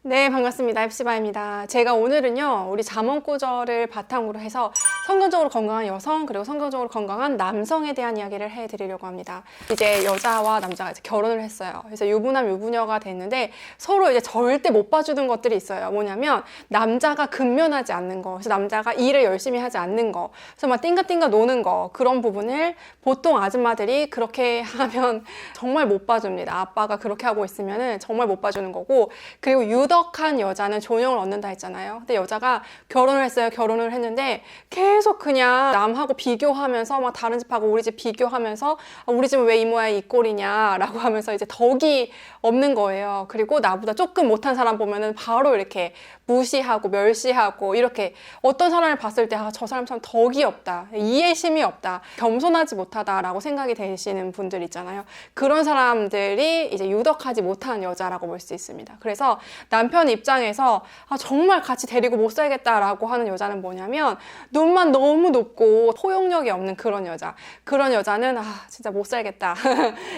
네, 반갑습니다. 헵시바입니다. 제가 오늘은요, 우리 잠언구절을 바탕으로 해서 성경적으로 건강한 여성, 그리고 성경적으로 건강한 남성에 대한 이야기를 해드리려고 합니다. 이제 여자와 남자가 이제 결혼을 했어요. 그래서 유부남, 유부녀가 됐는데 서로 이제 절대 못 봐주는 것들이 있어요. 뭐냐면, 남자가 근면하지 않는 거, 그래서 남자가 일을 열심히 하지 않는 거, 그래서 막 띵가띵가 노는 거, 그런 부분을 보통 아줌마들이 그렇게 하면 정말 못 봐줍니다. 아빠가 그렇게 하고 있으면은 정말 못 봐주는 거고, 그리고 유덕한 여자는 존영을 얻는다 했잖아요. 근데 여자가 결혼을 했어요. 결혼을 했는데 계속 그냥 남하고 비교하면서 막 다른 집하고 우리 집 비교하면서 우리 집은 왜 이 모양 이 꼴이냐라고 하면서 이제 덕이 없는 거예요. 그리고 나보다 조금 못한 사람 보면은 바로 이렇게 무시하고 멸시하고 이렇게 어떤 사람을 봤을 때 저 사람 참 덕이 없다, 이해심이 없다, 겸손하지 못하다라고 생각이 되시는 분들 있잖아요. 그런 사람들이 이제 유덕하지 못한 여자라고 볼 수 있습니다. 그래서 남편 입장에서 정말 같이 데리고 못 살겠다라고 하는 여자는 뭐냐면 눈만 너무 높고 포용력이 없는 그런 여자. 그런 여자는 진짜 못 살겠다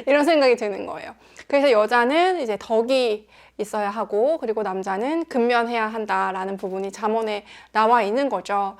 이런 생각이 드는 거예요. 그래서 여자는 이제 덕이 있어야 하고, 그리고 남자는 근면해야 한다라는 부분이 잠언에 나와 있는 거죠.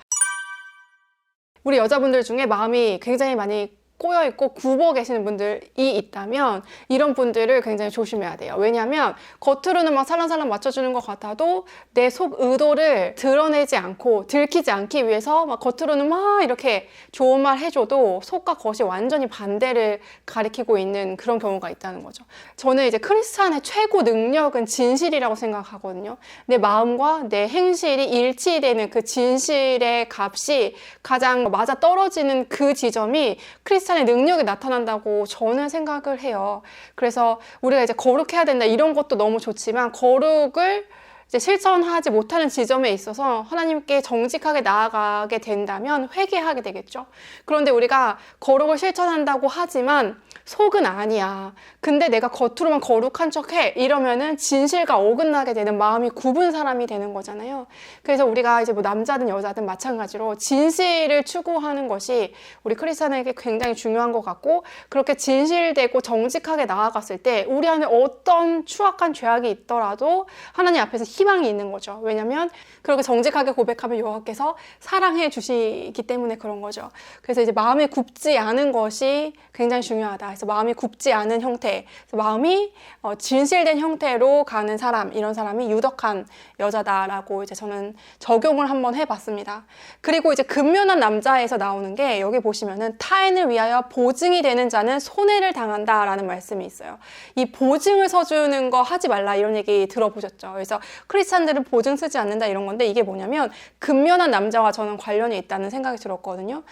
우리 여자분들 중에 마음이 굉장히 많이 꼬여있고 굽어 계시는 분들이 있다면 이런 분들을 굉장히 조심해야 돼요. 왜냐하면 겉으로는 막 살랑살랑 맞춰주는 것 같아도 내 속 의도를 드러내지 않고 들키지 않기 위해서 막 겉으로는 막 이렇게 좋은 말 해줘도 속과 겉이 완전히 반대를 가리키고 있는 그런 경우가 있다는 거죠. 저는 이제 크리스찬의 최고 능력은 진실이라고 생각하거든요. 내 마음과 내 행실이 일치되는 그 진실의 값이 가장 맞아 떨어지는 그 지점이 크리스찬의 능력이 나타난다고 저는 생각을 해요. 그래서 우리가 이제 거룩해야 된다 이런 것도 너무 좋지만 거룩을 이제 실천하지 못하는 지점에 있어서 하나님께 정직하게 나아가게 된다면 회개하게 되겠죠. 그런데 우리가 거룩을 실천한다고 하지만 속은 아니야. 근데 내가 겉으로만 거룩한 척해. 이러면은 진실과 어긋나게 되는 마음이 굽은 사람이 되는 거잖아요. 그래서 우리가 이제 뭐 남자든 여자든 마찬가지로 진실을 추구하는 것이 우리 크리스찬에게 굉장히 중요한 것 같고, 그렇게 진실되고 정직하게 나아갔을 때 우리 안에 어떤 추악한 죄악이 있더라도 하나님 앞에서 희망이 있는 거죠. 왜냐면 그렇게 정직하게 고백하면 여호와께서 사랑해 주시기 때문에 그런 거죠. 그래서 이제 마음에 굽지 않은 것이 굉장히 중요하다. 그래서 마음이 굽지 않은 형태, 그래서 마음이 진실된 형태로 가는 사람, 이런 사람이 유덕한 여자다라고 이제 저는 적용을 한번 해봤습니다. 그리고 이제 근면한 남자에서 나오는 게 여기 보시면은 타인을 위하여 보증이 되는 자는 손해를 당한다라는 말씀이 있어요. 이 보증을 서주는 거 하지 말라 이런 얘기 들어보셨죠? 그래서 크리스찬들은 보증 쓰지 않는다 이런 건데 이게 뭐냐면 근면한 남자와 저는 관련이 있다는 생각이 들었거든요.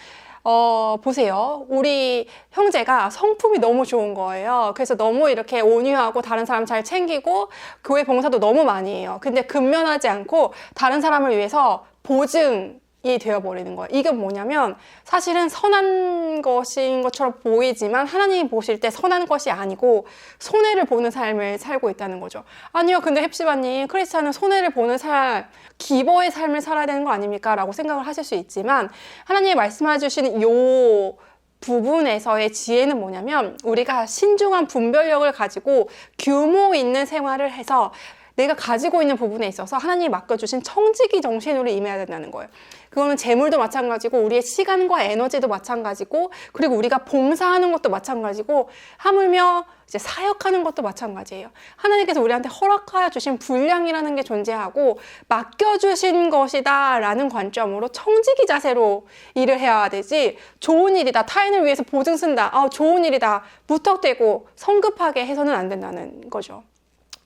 보세요. 우리 형제가 성품이 너무 좋은 거예요. 그래서 너무 이렇게 온유하고 다른 사람 잘 챙기고 교회 봉사도 너무 많이 해요. 근데 근면하지 않고 다른 사람을 위해서 보증이 되어버리는 거예요. 이게 뭐냐면 사실은 선한 것인 것처럼 보이지만 하나님이 보실 때 선한 것이 아니고 손해를 보는 삶을 살고 있다는 거죠. 아니요, 근데 헵시바님, 크리스찬은 손해를 보는 삶, 기버의 삶을 살아야 되는 거 아닙니까? 라고 생각을 하실 수 있지만 하나님이 말씀해 주시는 요 부분에서의 지혜는 뭐냐면 우리가 신중한 분별력을 가지고 규모 있는 생활을 해서 내가 가지고 있는 부분에 있어서 하나님이 맡겨주신 청지기 정신으로 임해야 된다는 거예요. 그거는 재물도 마찬가지고 우리의 시간과 에너지도 마찬가지고, 그리고 우리가 봉사하는 것도 마찬가지고, 하물며 이제 사역하는 것도 마찬가지예요. 하나님께서 우리한테 허락하여 주신 분량이라는 게 존재하고 맡겨주신 것이다 라는 관점으로 청지기 자세로 일을 해야 되지, 좋은 일이다, 타인을 위해서 보증 쓴다, 좋은 일이다, 무턱대고 성급하게 해서는 안 된다는 거죠.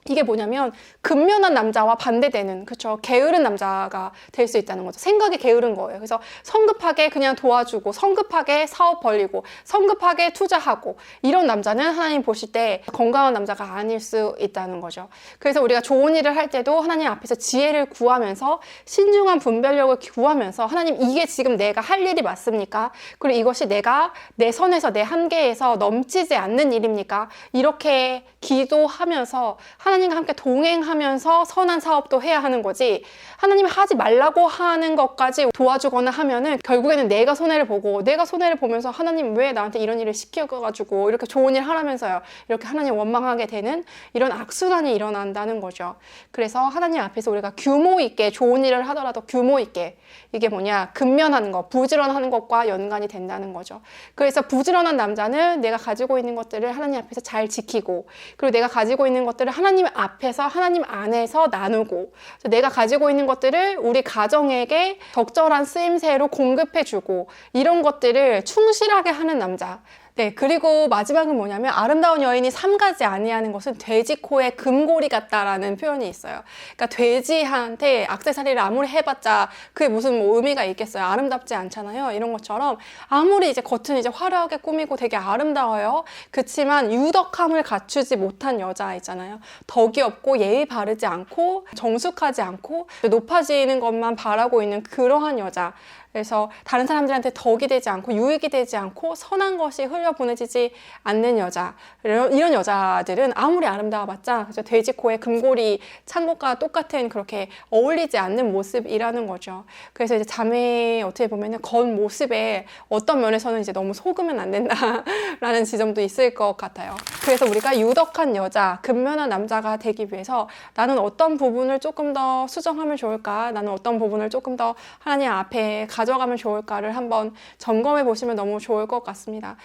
이게 뭐냐면 근면한 남자와 반대되는, 그렇죠, 게으른 남자가 될 수 있다는 거죠. 생각이 게으른 거예요. 그래서 성급하게 그냥 도와주고 성급하게 사업 벌리고 성급하게 투자하고 이런 남자는 하나님 보실 때 건강한 남자가 아닐 수 있다는 거죠. 그래서 우리가 좋은 일을 할 때도 하나님 앞에서 지혜를 구하면서 신중한 분별력을 구하면서 하나님, 이게 지금 내가 할 일이 맞습니까? 그리고 이것이 내가 내 선에서 내 한계에서 넘치지 않는 일입니까? 이렇게 기도하면서 하나님과 함께 동행하면서 선한 사업도 해야 하는 거지, 하나님이 하지 말라고 하는 것까지 도와주거나 하면은 결국에는 내가 손해를 보고, 내가 손해를 보면서 하나님 왜 나한테 이런 일을 시켜가지고 이렇게 좋은 일 하라면서요, 이렇게 하나님 원망하게 되는 이런 악순환이 일어난다는 거죠. 그래서 하나님 앞에서 우리가 규모 있게, 좋은 일을 하더라도 규모 있게, 이게 뭐냐, 근면하는 것, 부지런하는 것과 연관이 된다는 거죠. 그래서 부지런한 남자는 내가 가지고 있는 것들을 하나님 앞에서 잘 지키고, 그리고 내가 가지고 있는 것들을 하나님 앞에서, 하나님 안에서 나누고, 내가 가지고 있는 것들을 우리 가정에게 적절한 쓰임새로 공급해주고, 이런 것들을 충실하게 하는 남자. 네, 그리고 마지막은 뭐냐면, 아름다운 여인이 삼가지 아니하는 것은 돼지 코에 금고리 같다라는 표현이 있어요. 그러니까 돼지한테 액세서리를 아무리 해봤자 그게 무슨 뭐 의미가 있겠어요. 아름답지 않잖아요. 이런 것처럼 아무리 이제 겉은 이제 화려하게 꾸미고 되게 아름다워요. 그치만 유덕함을 갖추지 못한 여자 있잖아요. 덕이 없고 예의 바르지 않고 정숙하지 않고 높아지는 것만 바라고 있는 그러한 여자. 그래서 다른 사람들한테 덕이 되지 않고 유익이 되지 않고 선한 것이 흘려보내지지 않는 여자, 이런 여자들은 아무리 아름다워봤자 돼지 코에 금고리 찬 것과 똑같은, 그렇게 어울리지 않는 모습이라는 거죠. 그래서 이제 자매의 어떻게 보면은 겉모습에 어떤 면에서는 이제 너무 속으면 안 된다라는 지점도 있을 것 같아요. 그래서 우리가 유덕한 여자, 근면한 남자가 되기 위해서 나는 어떤 부분을 조금 더 수정하면 좋을까, 나는 어떤 부분을 조금 더 하나님 앞에 가져가면 좋을까를 한번 점검해 보시면 너무 좋을 것 같습니다.